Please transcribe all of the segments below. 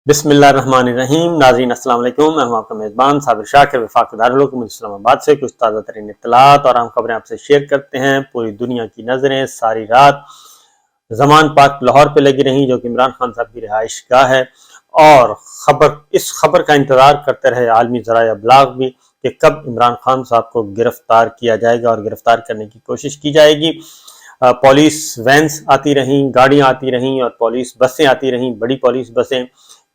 بسم اللہ الرحمن الرحیم۔ ناظرین السلام علیکم، میں ہوں آپ کا میزبان صابر شاکر، وفاق دارالحکومت اسلام آباد سے کچھ تازہ ترین اطلاعات اور اہم خبریں آپ سے شیئر کرتے ہیں۔ پوری دنیا کی نظریں ساری رات زمان پاک لاہور پہ لگی رہیں، جو کہ عمران خان صاحب کی رہائش گاہ ہے، اور اس خبر کا انتظار کرتے رہے عالمی ذرائع ابلاغ بھی کہ کب عمران خان صاحب کو گرفتار کیا جائے گا اور گرفتار کرنے کی کوشش کی جائے گی۔ پولیس وینز آتی رہیں، گاڑیاں آتی رہیں اور پولیس بسیں آتی رہیں، بڑی پولیس بسیں،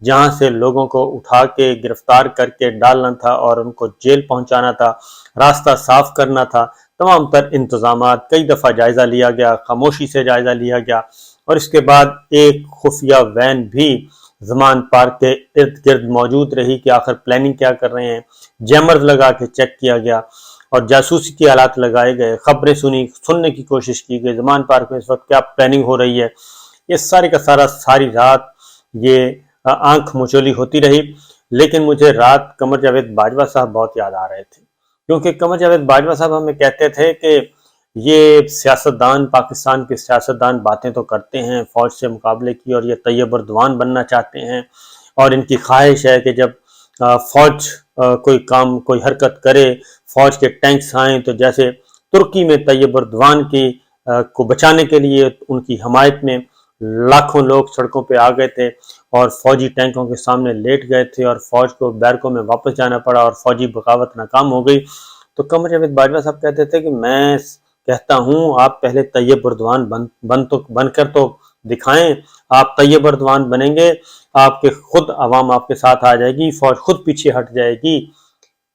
جہاں سے لوگوں کو اٹھا کے گرفتار کر کے ڈالنا تھا اور ان کو جیل پہنچانا تھا، راستہ صاف کرنا تھا۔ تمام تر انتظامات کئی دفعہ جائزہ لیا گیا، خاموشی سے جائزہ لیا گیا، اور اس کے بعد ایک خفیہ وین بھی زمان پارک کے ارد گرد موجود رہی کہ آخر پلاننگ کیا کر رہے ہیں۔ جیمرز لگا کے چیک کیا گیا اور جاسوسی کے آلات لگائے گئے، خبریں سننے کی کوشش کی گئی، زمان پارک میں اس وقت کیا پلاننگ ہو رہی ہے۔ یہ سارے کا سارا ساری رات یہ آنکھ مچولی ہوتی رہی، لیکن مجھے رات قمر جاوید باجوہ صاحب بہت یاد آ رہے تھے، کیونکہ قمر جاوید باجوہ صاحب ہمیں کہتے تھے کہ یہ سیاستدان، پاکستان کے سیاستدان باتیں تو کرتے ہیں فوج سے مقابلے کی، اور یہ طیب اردوان بننا چاہتے ہیں، اور ان کی خواہش ہے کہ جب فوج کوئی کام کوئی حرکت کرے، فوج کے ٹینکس آئیں تو جیسے ترکی میں طیب اردوان کو بچانے کے لیے ان کی حمایت میں لاکھوں لوگ سڑکوں پہ آ گئے تھے اور فوجی ٹینکوں کے سامنے لیٹ گئے تھے اور فوج کو بیرکوں میں واپس جانا پڑا اور فوجی بغاوت ناکام ہو گئی، تو قمر جاوید باجوہ صاحب کہتے تھے کہ میں کہتا ہوں آپ پہلے طیب اردوان بن کر تو دکھائیں، آپ طیب اردوان بنیں گے، آپ کے خود عوام آپ کے ساتھ آ جائے گی، فوج خود پیچھے ہٹ جائے گی۔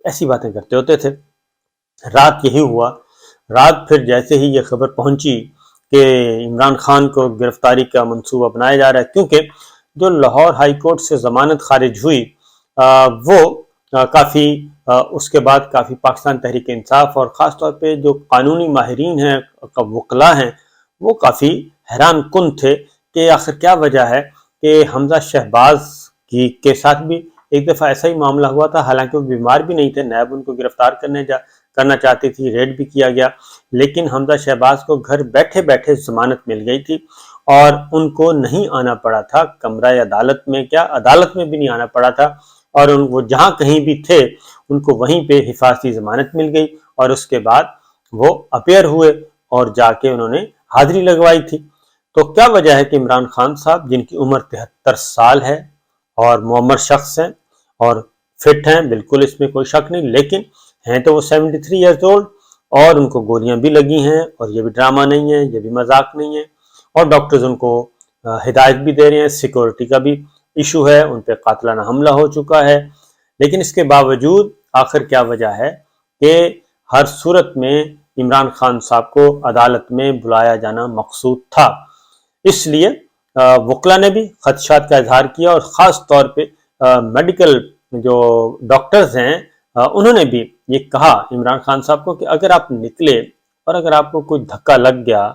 ایسی باتیں کرتے ہوتے تھے۔ رات یہی ہوا، رات پھر جیسے ہی یہ خبر پہنچی کہ عمران خان کو گرفتاری کا منصوبہ بنایا جا رہا ہے، کیونکہ جو لاہور ہائی کورٹ سے ضمانت خارج ہوئی وہ کافی اس کے بعد کافی پاکستان تحریک انصاف اور خاص طور پہ جو قانونی ماہرین ہیں، وکلاء ہیں، وہ کافی حیران کن تھے کہ آخر کیا وجہ ہے کہ حمزہ شہباز کے ساتھ بھی ایک دفعہ ایسا ہی معاملہ ہوا تھا، حالانکہ وہ بیمار بھی نہیں تھے، نیب ان کو گرفتار کرنا چاہتی تھی، ریڈ بھی کیا گیا، لیکن حمزہ شہباز کو گھر بیٹھے بیٹھے ضمانت مل گئی تھی اور ان کو نہیں آنا پڑا تھا کمرہ عدالت میں، کیا عدالت میں بھی نہیں آنا پڑا تھا، اور وہ جہاں کہیں بھی تھے ان کو وہیں پہ حفاظتی ضمانت مل گئی، اور اس کے بعد وہ اپیئر ہوئے اور جا کے انہوں نے حاضری لگوائی تھی۔ تو کیا وجہ ہے کہ عمران خان صاحب، جن کی عمر 73 سال ہے اور معمر شخص ہیں اور فٹ ہیں، بالکل اس میں کوئی شک نہیں، لیکن ہیں تو وہ 73 ایئرز اولڈ، اور ان کو گولیاں بھی لگی ہیں، اور یہ بھی ڈرامہ نہیں ہے، یہ بھی مذاق نہیں ہے، اور ڈاکٹرز ان کو ہدایت بھی دے رہے ہیں، سیکورٹی کا بھی ایشو ہے، ان پہ قاتلانہ حملہ ہو چکا ہے، لیکن اس کے باوجود آخر کیا وجہ ہے کہ ہر صورت میں عمران خان صاحب کو عدالت میں بلایا جانا مقصود تھا۔ اس لیے وکلا نے بھی خدشات کا اظہار کیا، اور خاص طور پہ میڈیکل جو ڈاکٹرز ہیں انہوں نے بھی یہ کہا عمران خان صاحب کو کہ اگر آپ نکلے اور اگر آپ کو کوئی دھکا لگ گیا،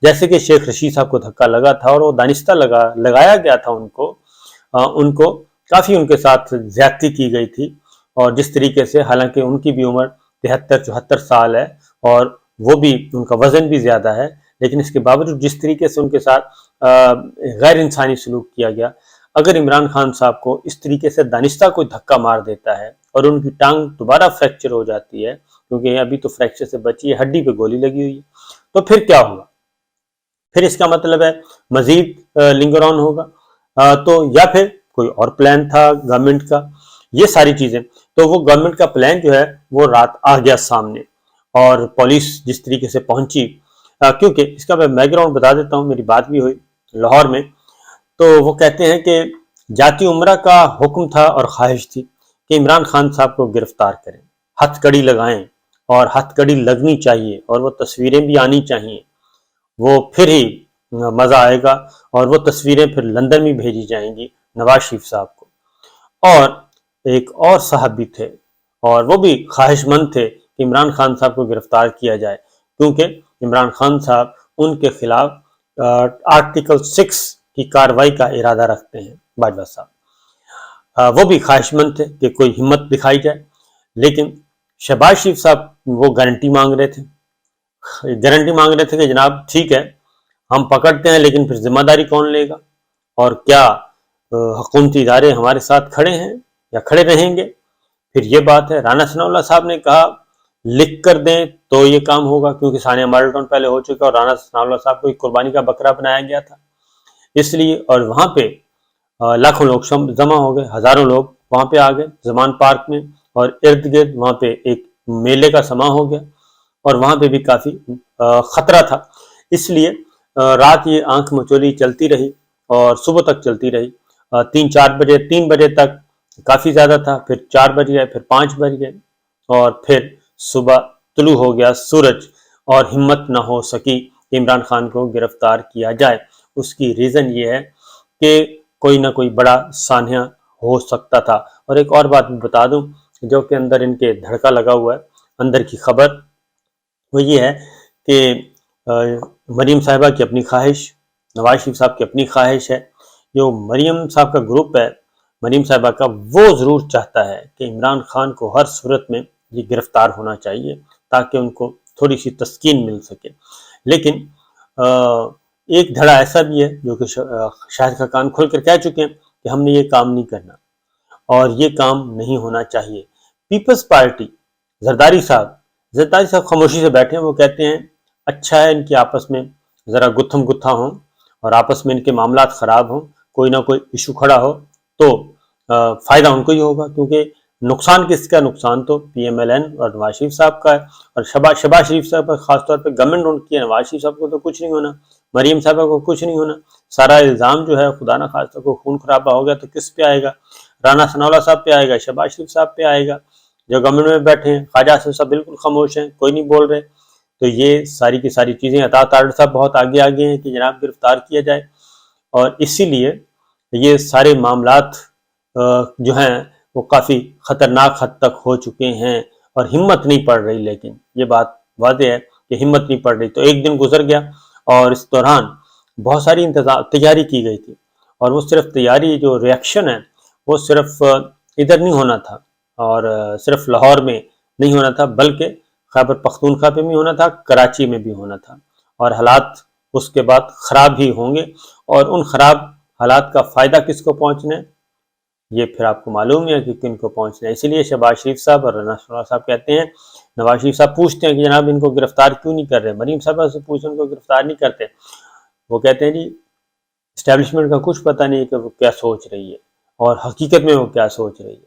جیسے کہ شیخ رشید صاحب کو دھکا لگا تھا اور وہ دانستہ لگایا گیا تھا، ان کو کافی ان کے ساتھ زیادتی کی گئی تھی، اور جس طریقے سے، حالانکہ ان کی بھی عمر 73-74 سال ہے اور وہ بھی ان کا وزن بھی زیادہ ہے، لیکن اس کے باوجود جس طریقے سے ان کے ساتھ غیر انسانی سلوک کیا گیا، اگر عمران خان صاحب کو اس طریقے سے دانستہ کوئی دھکا مار دیتا ہے اور ان کی ٹانگ دوبارہ فریکچر ہو جاتی ہے، کیونکہ ابھی تو فریکچر سے بچی ہے، ہڈی پہ گولی لگی ہوئی ہے، تو پھر کیا ہوگا؟ پھر اس کا مطلب ہے مزید لنگر آن ہوگا، تو یا پھر کوئی اور پلان تھا گورنمنٹ کا، یہ ساری چیزیں، تو وہ گورنمنٹ کا پلان جو ہے وہ رات آ گیا سامنے، اور پولیس جس طریقے سے پہنچی، کیونکہ اس کا میں بیک گراؤنڈ بتا دیتا ہوں، میری بات بھی ہوئی لاہور میں، تو وہ کہتے ہیں کہ جاتی عمرہ کا حکم تھا اور خواہش تھی کہ عمران خان صاحب کو گرفتار کریں، ہتھ کڑی لگائیں، اور ہتھ کڑی لگنی چاہیے، اور وہ تصویریں بھی آنی چاہیے، وہ پھر ہی مزہ آئے گا، اور وہ تصویریں پھر لندن میں بھیجی جائیں گی نواز شریف صاحب کو۔ اور ایک اور صاحب بھی تھے، اور وہ بھی خواہش مند تھے کہ عمران خان صاحب کو گرفتار کیا جائے، کیونکہ عمران خان صاحب ان کے خلاف آرٹیکل 6 کی کارروائی کا ارادہ رکھتے ہیں باجوہ صاحب، وہ بھی خواہش مند تھے کہ کوئی ہمت دکھائی جائے، لیکن شہباز شریف صاحب وہ گارنٹی مانگ رہے تھے کہ جناب ٹھیک ہے ہم پکڑتے ہیں، لیکن پھر ذمہ داری کون لے گا، اور کیا حکومتی ادارے ہمارے ساتھ کھڑے ہیں یا کھڑے رہیں گے، پھر یہ بات ہے۔ رانا ثناء اللہ صاحب نے کہا لکھ کر دیں تو یہ کام ہوگا، کیونکہ ثانیہ ماڈل ٹاؤن پہلے ہو چکا اور رانا ثناء اللہ صاحب کو ایک قربانی کا بکرا بنایا گیا تھا، اس لیے۔ اور وہاں پہ لاکھوں لوگ جمع ہو گئے، ہزاروں لوگ وہاں پہ آ گئے زمان پارک میں، اور ارد گرد وہاں پہ ایک میلے کا سماں ہو گیا، اور وہاں پہ بھی کافی خطرہ تھا، اس لیے رات یہ آنکھ مچولی چلتی رہی اور صبح تک چلتی رہی۔ 3 بجے تک کافی زیادہ تھا، پھر 4 بج گئے، پھر 5 بج گئے، اور پھر صبح طلوع ہو گیا سورج، اور ہمت نہ ہو سکی کہ عمران خان کو گرفتار کیا جائے۔ اس کی ریزن یہ ہے کہ کوئی نہ کوئی بڑا سانحہ ہو سکتا تھا۔ اور ایک اور بات میں بتا دوں جو کہ اندر ان کے دھڑکا لگا ہوا ہے، اندر کی خبر، وہ یہ ہے کہ مریم صاحبہ کی اپنی خواہش، نواز شریف صاحب کی اپنی خواہش ہے، جو مریم صاحب کا گروپ ہے مریم صاحبہ کا، وہ ضرور چاہتا ہے کہ عمران خان کو ہر صورت میں یہ گرفتار ہونا چاہیے تاکہ ان کو تھوڑی سی تسکین مل سکے۔ لیکن ایک دھڑا ایسا بھی ہے جو کہ شاہد خاقان کھل کر کہہ چکے ہیں کہ ہم نے یہ کام نہیں کرنا اور یہ کام نہیں ہونا چاہیے۔ پیپلز پارٹی، زرداری صاحب خاموشی سے بیٹھے ہیں، وہ کہتے ہیں اچھا ہے ان کی آپس میں ذرا گتھم گتھا ہوں اور آپس میں ان کے معاملات خراب ہوں، کوئی نہ کوئی ایشو کھڑا ہو تو فائدہ ان کو ہی ہوگا، کیونکہ نقصان کس کا؟ نقصان تو پی ایم ایل این اور نواز شریف صاحب کا ہے، اور شہباز شریف صاحب پر خاص طور پہ گورنمنٹ ان کی ہے، نواز شریف صاحب کو تو کچھ نہیں ہونا، مریم صاحبہ کو کچھ نہیں ہونا۔ سارا الزام جو ہے خدا نہ خواستہ کو خون خرابہ ہو گیا تو کس پہ آئے گا؟ رانا ثناء اللہ صاحب پہ آئے گا، شہباز شریف صاحب پہ آئے گا جو گورنمنٹ میں بیٹھے ہیں۔ خواجہ اسد صاحب بالکل خاموش ہیں، کوئی نہیں بول رہے۔ تو یہ ساری کی ساری چیزیں، عطا طاہر صاحب بہت آگے ہیں کہ جناب گرفتار کیا جائے، اور اسی لیے یہ سارے معاملات جو ہیں وہ کافی خطرناک حد تک ہو چکے ہیں، اور ہمت نہیں پڑ رہی۔ لیکن یہ بات واضح ہے کہ ہمت نہیں پڑ رہی۔ تو ایک دن گزر گیا اور اس دوران بہت ساری تیاری کی گئی تھی، اور وہ صرف تیاری، جو ریاکشن ہے وہ صرف ادھر نہیں ہونا تھا اور صرف لاہور میں نہیں ہونا تھا، بلکہ خیبر پختونخوا پہ بھی ہونا تھا، کراچی میں بھی ہونا تھا، اور حالات اس کے بعد خراب ہی ہوں گے، اور ان خراب حالات کا فائدہ کس کو پہنچنا ہے یہ پھر آپ کو معلوم ہے کہ کن کو پہنچنا ہے۔ اسی لیے شہباز شریف صاحب اور رانا ثناء اللہ صاحب کہتے ہیں، نواز شریف صاحب پوچھتے ہیں کہ جناب ان کو گرفتار کیوں نہیں کر رہے، مریم صاحبہ سے پوچھیں ان کو گرفتار نہیں کرتے، وہ کہتے ہیں جی اسٹیبلشمنٹ کا کچھ پتہ نہیں ہے کہ وہ کیا سوچ رہی ہے اور حقیقت میں وہ کیا سوچ رہی ہے،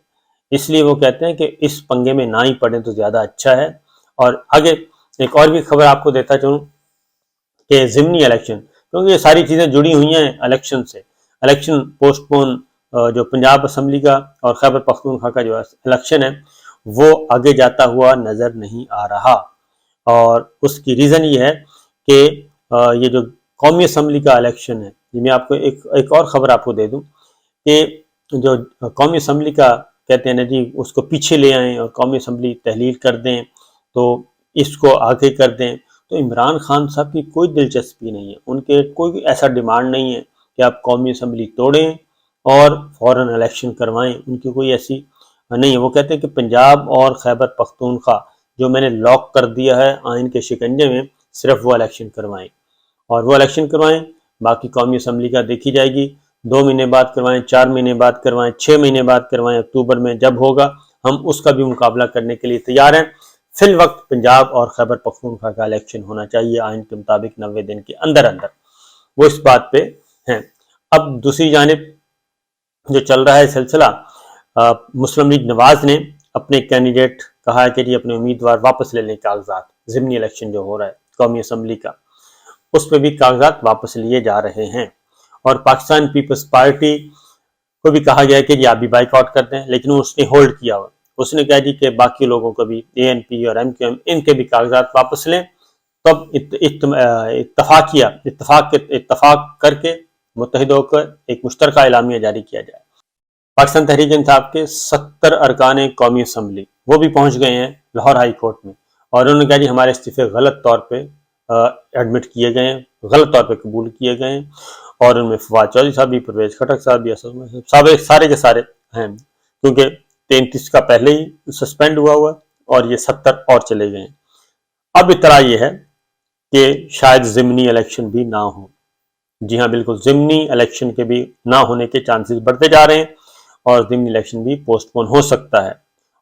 اس لیے وہ کہتے ہیں کہ اس پنگے میں نہ ہی پڑیں تو زیادہ اچھا ہے۔ اور آگے ایک اور بھی خبر آپ کو دیتا چلوں کہ ضمنی الیکشن، کیونکہ یہ ساری چیزیں جڑی ہوئی ہیں الیکشن سے، الیکشن پوسٹ پون، جو پنجاب اسمبلی کا اور خیبر پختونخوا کا جو الیکشن ہے وہ آگے جاتا ہوا نظر نہیں آ رہا، اور اس کی ریزن یہ ہے کہ یہ جو قومی اسمبلی کا الیکشن ہے، میں آپ کو ایک اور خبر آپ کو دے دوں کہ جو قومی اسمبلی کا کہتے ہیں نا جی اس کو پیچھے لے آئیں اور قومی اسمبلی تحلیل کر دیں تو اس کو آگے کر دیں، تو عمران خان صاحب کی کوئی دلچسپی نہیں ہے، ان کے کوئی ایسا ڈیمانڈ نہیں ہے کہ آپ قومی اسمبلی توڑیں اور فوراً الیکشن کروائیں، ان کی کوئی ایسی نہیں ہے۔ وہ کہتے ہیں کہ پنجاب اور خیبر پختونخوا جو میں نے لاک کر دیا ہے آئین کے شکنجے میں، صرف وہ الیکشن کروائیں، اور وہ الیکشن کروائیں، باقی قومی اسمبلی کا دیکھی جائے گی، 2 مہینے بعد کروائیں، 4 مہینے بعد کروائیں، 6 مہینے بعد کروائیں، اکتوبر میں جب ہوگا ہم اس کا بھی مقابلہ کرنے کے لیے تیار ہیں۔ فی الوقت پنجاب اور خیبر پختونخوا کا الیکشن ہونا چاہیے آئین کے مطابق 90 دن کے اندر، وہ اس بات پہ ہیں۔ اب دوسری جانب جو چل رہا ہے سلسلہ، مسلم لیگ نواز نے اپنے کینڈیڈیٹ کہا ہے کہ جی اپنے امیدوار واپس لے لیں کاغذات، ضمنی الیکشن جو ہو رہا ہے قومی اسمبلی کا، اس پہ بھی کاغذات واپس لیے جا رہے ہیں، اور پاکستان پیپلز پارٹی کو بھی کہا گیا ہے کہ جی آپ بھی بائیک آؤٹ کر دیں، لیکن اس نے ہولڈ کیا ہوا، اس نے کہا جی کہ باقی لوگوں کو بھی اے این پی اور ایم کیو ایم ان کے بھی کاغذات واپس لیں، تب اتفاق کر کے متحد ہو کر ایک مشترکہ اعلامیہ جاری کیا جائے۔ پاکستان تحریک انصاف کے 70 ارکان قومی اسمبلی وہ بھی پہنچ گئے ہیں لاہور ہائی کورٹ میں، اور انہوں نے کہا جی ہمارے استعفے غلط طور پہ ایڈمٹ کیے گئے ہیں، غلط طور پہ قبول کیے گئے ہیں، اور ان میں فواد چودھری صاحب بھی، پرویز خٹک صاحب بھی، سارے کے سارے ہیں، کیونکہ 33 کا پہلے ہی سسپینڈ ہوا اور یہ 70 اور چلے گئے ہیں۔ اب اطلاع یہ ہے کہ شاید ضمنی الیکشن بھی نہ ہو، جی ہاں بالکل، ضمنی الیکشن کے بھی نہ ہونے کے چانسز بڑھتے جا رہے ہیں اور ضمنی الیکشن بھی پوسٹ پون ہو سکتا ہے،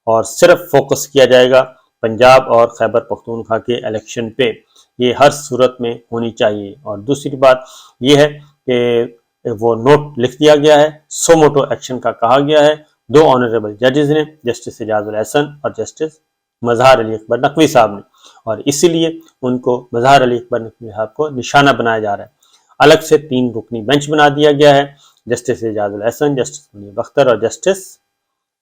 اور صرف فوکس کیا جائے گا پنجاب اور خیبر پختونخوا کے الیکشن پہ، یہ ہر صورت میں ہونی چاہیے۔ اور دوسری بات یہ ہے کہ وہ نوٹ لکھ دیا گیا ہے، سو موٹو ایکشن کا کہا گیا ہے، 2 آنریبل ججز نے، جسٹس اعجاز الاحسن اور جسٹس مظہر علی اکبر نقوی صاحب نے، اور اسی لیے ان کو مظہر علی اکبر نقوی صاحب کو نشانہ بنایا جا رہا ہے۔ الگ سے 3 رکنی بینچ بنا دیا گیا ہے، جسٹس اعجاز الاحسن، جسٹس منیر اختر اور جسٹس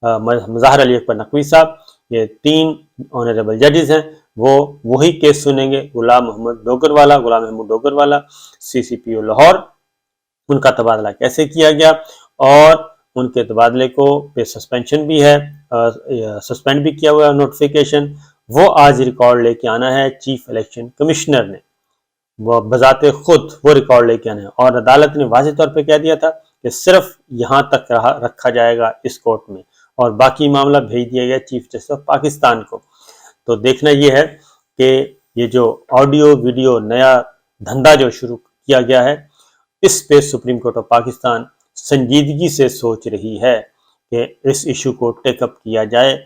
مظہر علی اکبر نقوی صاحب، یہ 3 آنریبل ججز ہیں، وہ وہی کیس سنیں گے، غلام محمد ڈوگر والا سی سی پی او لاہور، ان کا تبادلہ کیسے کیا گیا اور ان کے تبادلے کو پہ سسپینشن بھی ہے، سسپینڈ بھی کیا ہوا ہے نوٹیفیکیشن، وہ آج ریکارڈ لے کے آنا ہے چیف الیکشن کمشنر نے، وہ بذات خود وہ ریکارڈ لے کے آنا ہے، اور عدالت نے واضح طور پہ کہہ دیا تھا کہ صرف یہاں تک رکھا جائے گا اس کورٹ میں، اور باقی معاملہ بھیج دیا گیا چیف جسٹس آف پاکستان کو۔ تو دیکھنا یہ ہے کہ یہ جو آڈیو ویڈیو نیا دھندا جو شروع کیا گیا ہے، اس پہ سپریم کورٹ آف پاکستان سنجیدگی سے سوچ رہی ہے کہ اس ایشو کو ٹیک اپ کیا جائے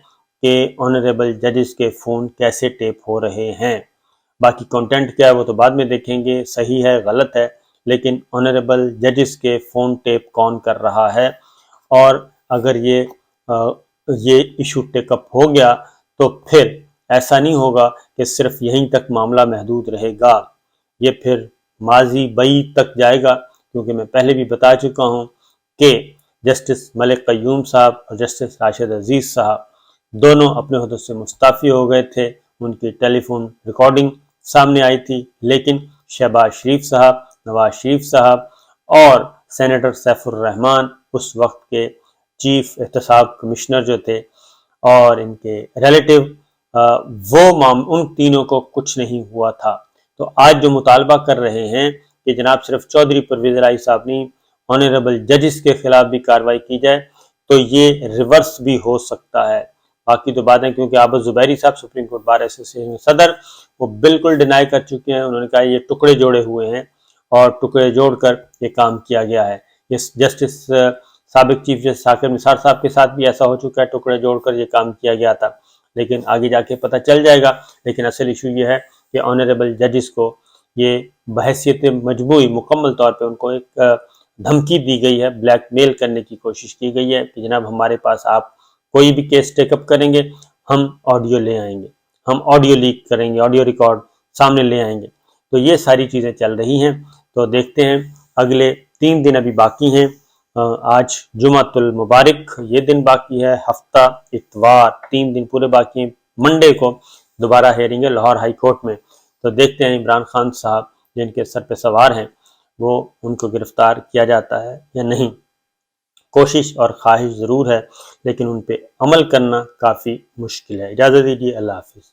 کہ آنریبل ججز کے فون کیسے ٹیپ ہو رہے ہیں۔ باقی کنٹینٹ کیا ہے وہ تو بعد میں دیکھیں گے، صحیح ہے غلط ہے، لیکن آنریبل ججز کے فون ٹیپ کون کر رہا ہے، اور اگر یہ ایشو ٹیک اپ ہو گیا تو پھر ایسا نہیں ہوگا کہ صرف یہیں تک معاملہ محدود رہے گا، یہ پھر ماضی بعید تک جائے گا، کیونکہ میں پہلے بھی بتا چکا ہوں کہ جسٹس ملک قیوم صاحب اور جسٹس راشد عزیز صاحب دونوں اپنے عہدوں سے مستعفی ہو گئے تھے، ان کی ٹیلی فون ریکارڈنگ سامنے آئی تھی، لیکن شہباز شریف صاحب، نواز شریف صاحب اور سینیٹر سیف الرحمان اس وقت کے چیف احتساب کمشنر جو تھے اور ان کے ریلیٹیو، ان تینوں کو کچھ نہیں ہوا تھا۔ تو آج جو مطالبہ کر رہے ہیں کہ جناب صرف چودھری پرویز الہی صاحب نہیں، آنریبل ججز کے خلاف بھی کارروائی کی جائے، تو یہ ریورس بھی ہو سکتا ہے۔ باقی تو باتیں، کیونکہ عابد زبیری صاحب سپریم کورٹ بار ایسوسی صدر، وہ بالکل ڈینائی کر چکے ہیں، انہوں نے کہا یہ ٹکڑے جوڑے ہوئے ہیں اور ٹکڑے جوڑ کر یہ کام کیا گیا ہے۔ جسٹس سابق چیف جسٹس ثاقب نثار صاحب کے ساتھ بھی ایسا ہو چکا ہے، ٹکڑے جوڑ کر یہ کام کیا گیا تھا، لیکن آگے جا کے پتہ چل جائے گا۔ لیکن اصل ایشو یہ ہے کہ آنریبل ججز کو یہ بحیثیت مجموعی مکمل طور پہ ان کو ایک دھمکی دی گئی ہے، بلیک میل کرنے کی کوشش کی گئی ہے کہ جناب ہمارے پاس آپ کوئی بھی کیس ٹیک اپ کریں گے، ہم آڈیو لے آئیں گے، ہم آڈیو لیک کریں گے، آڈیو ریکارڈ سامنے لے آئیں گے۔ تو یہ ساری چیزیں چل رہی ہیں، تو دیکھتے ہیں اگلے 3 دن ابھی باقی ہیں، آج جمعۃ المبارک یہ دن باقی ہے، ہفتہ اتوار 3 دن پورے باقی ہیں، منڈے کو دوبارہ ہیئرنگ ہے لاہور ہائی کورٹ میں۔ تو دیکھتے ہیں عمران خان صاحب جن کے سر پہ سوار ہیں وہ ان کو گرفتار کیا جاتا ہے یا نہیں۔ کوشش اور خواہش ضرور ہے، لیکن ان پہ عمل کرنا کافی مشکل ہے۔ اجازت دیجیے، اللہ حافظ۔